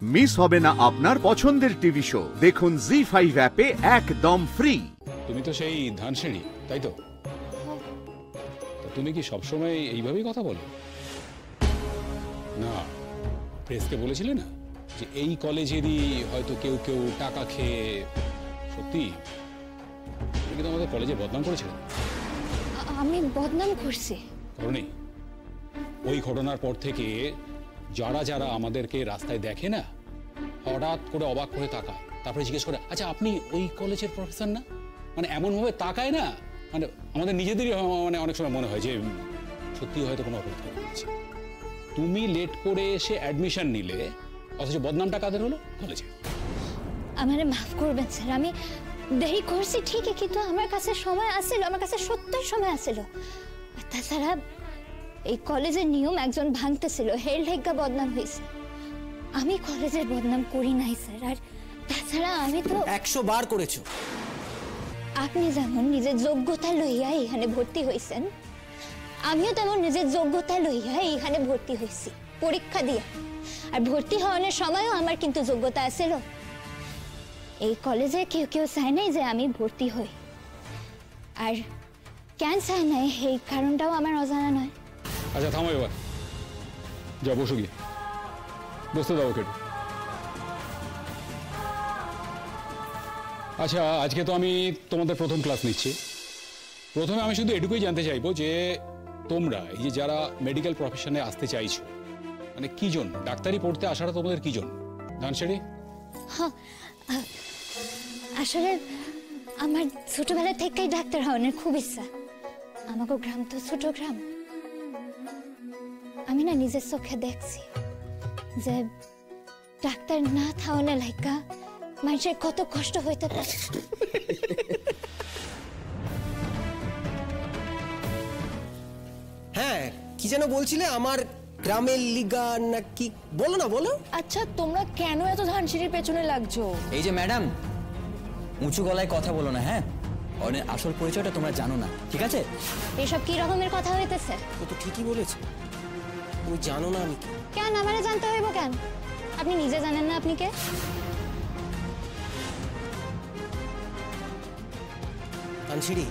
Miss হবে না আপনার পছন্দের টিভি শো। দেখুন জি5 অ্যাপে একদম ফ্রি। তুমি তো সেই ধানসিঁড়ি, তাই তো? তুমি কি সবসময় এইভাবেই কথা বলো? না, প্রেসকে বলেছিলে না যে এই কলেজেরই হয়তো কেউ কেউ টাকা খেয়ে। সত্যি তুমি কিন্তু আমাদের কলেজে বদনাম করেছিলে। আমি বদনাম করছি? করনি। ওই ঘটনার পর থেকে যারা যারা আমাদেরকে রাস্তায় দেখে না, হঠাৎ করে অবাক করে তাকায়, তারপরে জিজ্ঞেস করে আচ্ছা আপনি ওই কলেজের প্রফেসর না? মানে এমন ভাবে তাকায় না, মানে আমাদের নিজেদেরই মানে অনেক সময় মনে হয় যে সত্যি হয়তো কোনো অপরাধ করে ফেলেছে। তুমি লেট করে এসে অ্যাডমিশন নিলে, অথচ বদনামটা কাদের হলো? কলেজে। আমারে মাফ করবেন স্যার, আমি দেরি করছি ঠিকই, কিন্তু আমার কাছে সময় আসছিল, আমার কাছে সত্যই সময় আসছিল। তাছাড়া এই কলেজের নিয়ম একজন ভাঙতেছিল, হের লেগা বদনাম হয়েছে। আমি কলেজের বদনাম করি নাই স্যার। আর তাছাড়া আমি তো 100 বার করেছো। আপনি যেমন নিজের যোগ্যতা লইয়া এখানে ভর্তি হয়েছেন, আমিও তেমন নিজের যোগ্যতা লইয়া এখানে ভর্তি হয়েছি পরীক্ষা দিয়ে। আর ভর্তি হওয়ার সময়ও আমার কিন্তু যোগ্যতা আছিল। এই কলেজে কেউ কেউ চায় নাই যে আমি ভর্তি হই, আর কেন চায় নাই এই কারণটাও আমার অজানা নয়। আচ্ছা থামো এবার, যা বসো গিয়ে, বসতে দাও কেটু। আচ্ছা আজকে তো আমি তোমাদের প্রথম ক্লাস নিচ্ছি। প্রথমে আমি শুধু এটুকুই জানতে চাইবো যে তোমরা এই যে যারা মেডিকেল প্রফেশনে আসতে চাইছো, মানে কি জন্য ডাক্তারি পড়তে আসাটা তোমাদের কি জন্য? ধানসিঁড়ি? আসলে আমার ছোটবেলা থেকেই ডাক্তার হওয়ার খুব ইচ্ছা। আমাকে গ্রাম তো ছোট গ্রাম, আমি না নিজের চোখে দেখছি যে ডাক্তার না থাওয়ানো লাইকা মানুষের কত কষ্ট হইতে পারে। হ্যাঁ, কি যেন বলছিলে আমার গ্রামের লিগা না কি? বলো না, বলো। আচ্ছা তোমরা কেন এত ধানসিঁড়ির পেছনে লাগছো? এই যে ম্যাডাম, উঁচু গলায় কথা বলো না, হ্যাঁ? অনেক আসল পরিচয়টা তোমরা জানো না, ঠিক আছে? এসব কি রকমের কথা হইতেছে? ও তো ঠিকই বলেছে, তুমি জানো না আমি কি। কেন আমারে জানতে হইব কেন? আপনি নিজে জানেন না আপনি কে? ধানসিঁড়ি,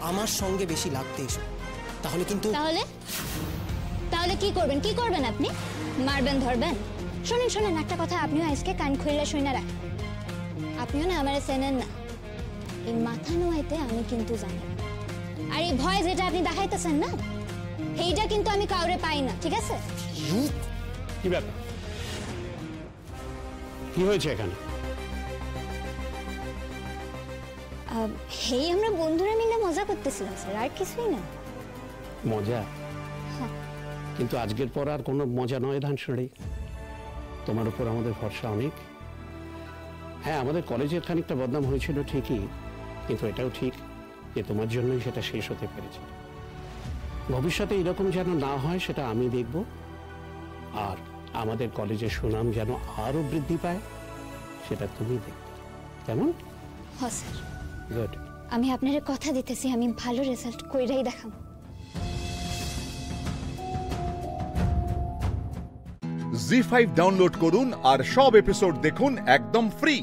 আমার সঙ্গে বেশি লাগতে এসো, তাহলে কিন্তু। তাহলে কি করবেন? কি করবেন আপনি? মারবেন, ধরবেন? শোনেন শোনেন, একটা কথা আপনিও আজকে কান খুইলা শুনে রাখেন। আপনিও না আমারে চেনেন না, এই মাথা নোয়াইতে আমি কিন্তু জানি। আর এই ভয় যেটা আপনি দেখাইতেছেন না, এইটা কিন্তু আমি কাউরে পাই না, ঠিক আছে? কি ব্যাপার? কি হয়েছে এখানে? হেই আমরা বন্ধুরা মিলে মজা করতেছিলাম স্যার, আর কিছুই না। মজা? কিন্তু আজকের পর আর কোনো মজা নয় ধানসিঁড়ি। তোমার উপর আমাদের ভরসা অনেক। হ্যাঁ, আমাদের কলেজের খানিকটা বদনাম হয়েছিল ঠিকই, কিন্তু এটাও ঠিক যে তোমার জন্যই সেটা শেষ হতে পেরেছে। ভবিষ্যতে এরকম যেন না হয় সেটা আমি দেখব, আর আমাদের কলেজের সুনাম যেন আরো বৃদ্ধি পায় সেটা তুমি দেখবে। কেমন? হ্যাঁ স্যার। গুড। আমি আপনার কথা দিতেছি, আমি ভালো রেজাল্ট কইরাই দেখাবো। জি5 ডাউনলোড করুন আর সব এপিসোড দেখুন একদম ফ্রি।